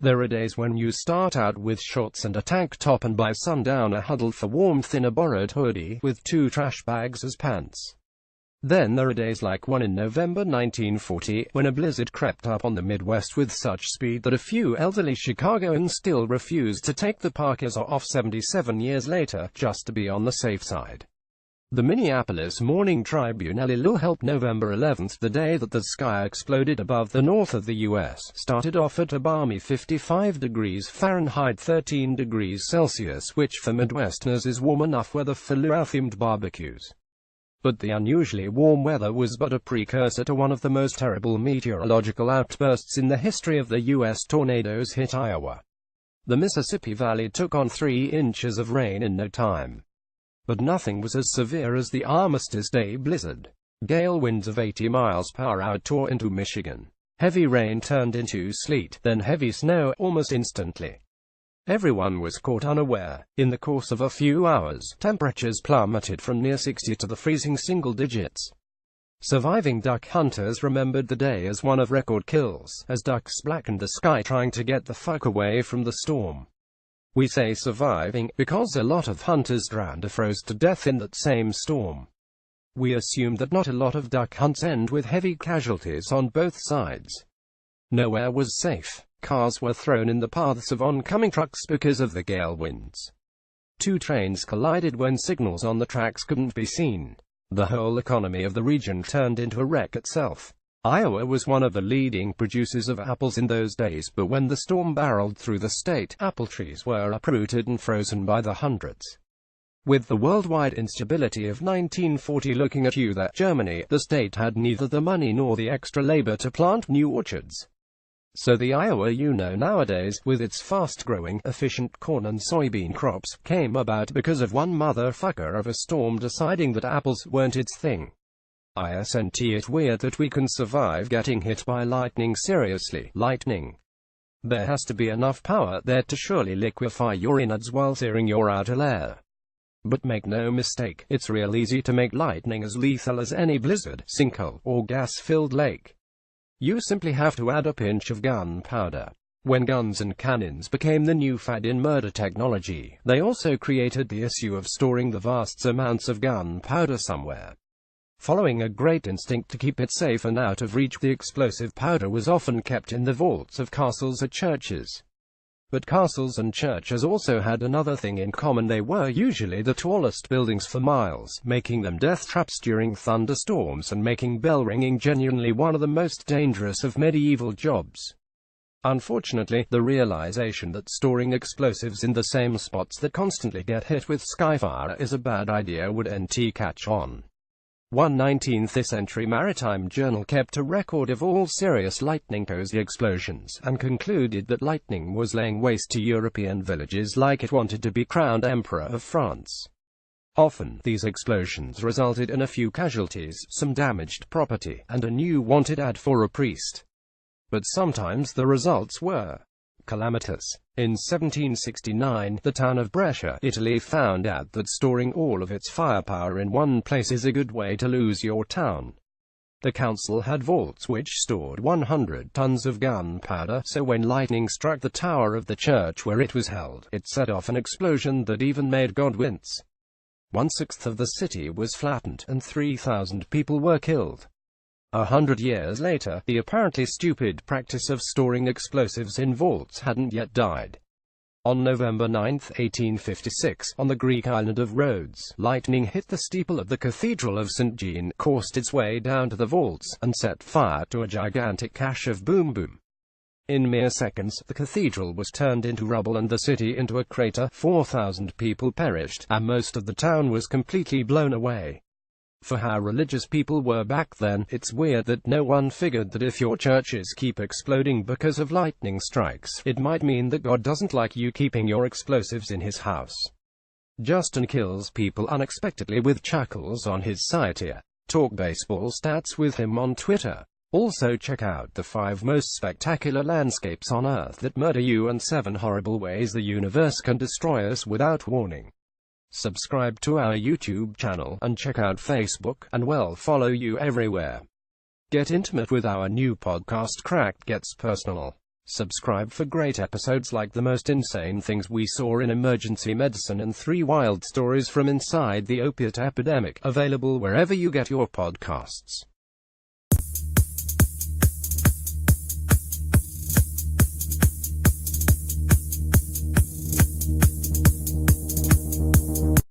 There are days when you start out with shorts and a tank top and by sundown are huddled for warmth in a borrowed hoodie, with 2 trash bags as pants. Then there are days like one in November 1940, when a blizzard crept up on the Midwest with such speed that a few elderly Chicagoans still refused to take the parkas off 77 years later, just to be on the safe side. The Minneapolis Morning Tribune helped November 11th, the day that the sky exploded above the north of the U.S., started off at a balmy 55 degrees Fahrenheit 13 degrees Celsius, which for Midwesterners is warm enough weather for luau-themed barbecues. But the unusually warm weather was but a precursor to one of the most terrible meteorological outbursts in the history of the U.S. Tornadoes hit Iowa. The Mississippi Valley took on 3 inches of rain in no time. But nothing was as severe as the Armistice Day blizzard. Gale winds of 80 miles per hour tore into Michigan. Heavy rain turned into sleet, then heavy snow almost instantly. Everyone was caught unaware. In the course of a few hours, temperatures plummeted from near 60 to the freezing single digits. Surviving duck hunters remembered the day as one of record kills, as ducks blackened the sky trying to get the fuck away from the storm. We say surviving, because a lot of hunters drowned or froze to death in that same storm. We assumed that not a lot of duck hunts end with heavy casualties on both sides. Nowhere was safe. Cars were thrown in the paths of oncoming trucks because of the gale winds. 2 trains collided when signals on the tracks couldn't be seen. The whole economy of the region turned into a wreck itself. Iowa was one of the leading producers of apples in those days, but when the storm barreled through the state, apple trees were uprooted and frozen by the hundreds. With the worldwide instability of 1940 looking at you, that Germany, the state had neither the money nor the extra labor to plant new orchards. So the Iowa you know nowadays, with its fast-growing, efficient corn and soybean crops, came about because of one motherfucker of a storm deciding that apples weren't its thing. Isn't it weird that we can survive getting hit by lightning? Seriously, lightning. There has to be enough power there to surely liquefy your innards while searing your outer air. But make no mistake, it's real easy to make lightning as lethal as any blizzard, sinkhole, or gas-filled lake. You simply have to add a pinch of gunpowder. When guns and cannons became the new fad in murder technology, they also created the issue of storing the vast amounts of gunpowder somewhere. Following a great instinct to keep it safe and out of reach, the explosive powder was often kept in the vaults of castles or churches. But castles and churches also had another thing in common: they were usually the tallest buildings for miles, making them death traps during thunderstorms and making bell ringing genuinely one of the most dangerous of medieval jobs. Unfortunately, the realization that storing explosives in the same spots that constantly get hit with skyfire is a bad idea would catch on. One 19th century maritime journal kept a record of all serious lightning-caused explosions, and concluded that lightning was laying waste to European villages like it wanted to be crowned Emperor of France. Often, these explosions resulted in a few casualties, some damaged property, and a new wanted ad for a priest. But sometimes the results were calamitous. In 1769, the town of Brescia, Italy found out that storing all of its firepower in one place is a good way to lose your town. The council had vaults which stored 100 tons of gunpowder, so when lightning struck the tower of the church where it was held, it set off an explosion that even made God wince. 1/6 of the city was flattened, and 3,000 people were killed. 100 years later, the apparently stupid practice of storing explosives in vaults hadn't yet died. On November 9, 1856, on the Greek island of Rhodes, lightning hit the steeple of the Cathedral of St. Jean, coursed its way down to the vaults, and set fire to a gigantic cache of boom. In mere seconds, the cathedral was turned into rubble and the city into a crater. 4,000 people perished, and most of the town was completely blown away. For how religious people were back then, it's weird that no one figured that if your churches keep exploding because of lightning strikes, it might mean that God doesn't like you keeping your explosives in his house. Justin kills people unexpectedly with chuckles on his satire. Talk baseball stats with him on Twitter. Also check out the 5 most spectacular landscapes on Earth that murder you and 7 horrible ways the universe can destroy us without warning. Subscribe to our YouTube channel, and check out Facebook, and we'll follow you everywhere. Get intimate with our new podcast Cracked Gets Personal. Subscribe for great episodes like The Most Insane Things We Saw in Emergency Medicine and 3 Wild Stories from Inside the Opiate Epidemic, available wherever you get your podcasts.